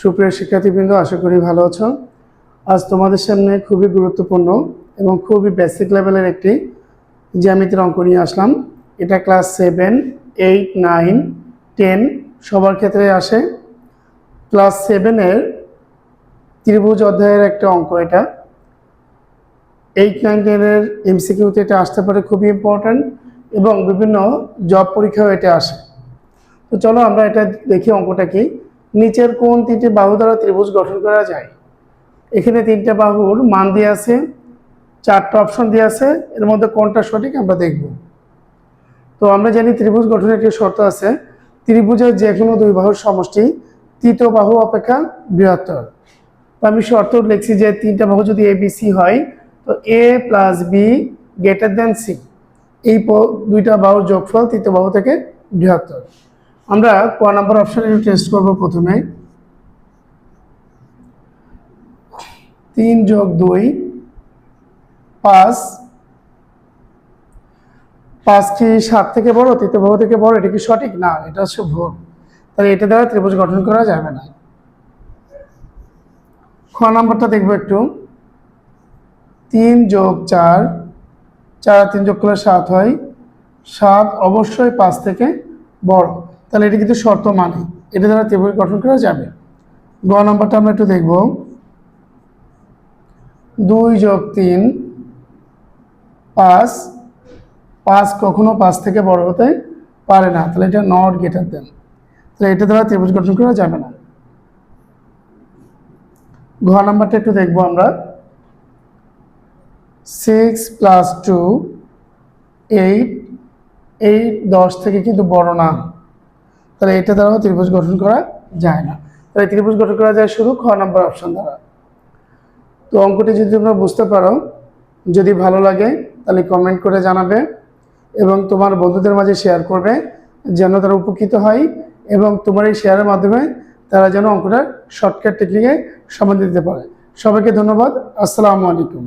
সুপ্রিয় শিক্ষার্থীবৃন্দ, আশা করি ভালো আছো। আজ তোমাদের সামনে খুবই গুরুত্বপূর্ণ এবং খুবই বেসিক লেভেলের একটি জ্যামিতির অঙ্ক নিয়ে আসলাম। এটা ক্লাস 7, 8, 9, 10 সবার ক্ষেত্রে আসে। ক্লাস 7-এর ত্রিভুজ অধ্যায়ের একটা অঙ্ক এটা। 8, 9, 10-এর এমসিকিউতে এটা আসতে পারে, খুবই ইম্পর্ট্যান্ট, এবং বিভিন্ন জব পরীক্ষাও এটা আসে। তো চলো আমরা এটা দেখি অঙ্কটা কি। নিচের কোন তিনটি বাহু দ্বারা ত্রিভুজ গঠন করা যায়? এখানে তিনটা বাহুর মান দিয়ে আছে, 4টা অপশন দিয়ে আছে, এর মধ্যে কোনটা সঠিক আমরা দেখব। তো আমরা জানি ত্রিভুজ গঠনের একটি শর্ত আছে, ত্রিভুজের যে কোনো দুই বাহুর সমষ্টি তৃতীয় বাহু অপেক্ষা বৃহত্তর। তো আমি শর্ত লিখছি যে তিনটা বাহু যদি এ বি সি হয়, তো A plus B greater than C, এই দুইটা বাহুর যোগফল তৃতীয় বাহু থেকে বৃহত্তর। আমরা ক নাম্বার অপশনে টেস্ট করব। প্রথমে 3 + 2 5, 5 কি 7 থেকে বড়, তৃতীয় বাহু থেকে বড়? এটা কি সঠিক? না, এটা হচ্ছে ভুল। তাহলে এটা দ্বারা ত্রিভুজ গঠন করা যাবে না। খ নাম্বারটা দেখবো একটু। 3 + 4, 4 আর 3 যোগ করলে 7 হয়, 7 অবশ্যই 5 থেকে বড়, তাহলে এটা কিন্তু শর্ত মানে এটা দ্বারা ত্রিভুজ গঠন করা যাবে। গ নাম্বারটা আমরা একটু দেখব। 2 + 3, 5, 5 কখনো 5 থেকে বড় হতে পারে না, তাহলে এটা নট গ্রেটার দেন, তাহলে এটা দ্বারা ত্রিভুজ গঠন করা যাবে না। ঘ নাম্বারটা একটু দেখবো আমরা। 6 + 2, 8, 8 10 থেকে কিন্তু বড় না, তাহলে এটা দ্বারাও ত্রিভুজ গঠন করা যায় না। তাহলে ত্রিভুজ গঠন করা যায় শুধু খ নাম্বার অপশন দ্বারা। তো অঙ্কটি যদি তোমরা বুঝতে পারো, যদি ভালো লাগে তাহলে কমেন্ট করে জানাবে এবং তোমার বন্ধুদের মাঝে শেয়ার করবে, যেন তারা উপকৃত হয় এবং তোমার এই শেয়ারের মাধ্যমে তারা যেন অঙ্কটার শর্টকাট টেকনিকে সমাধান দিতে পারে। সবাইকে ধন্যবাদ। আসসালামু আলাইকুম।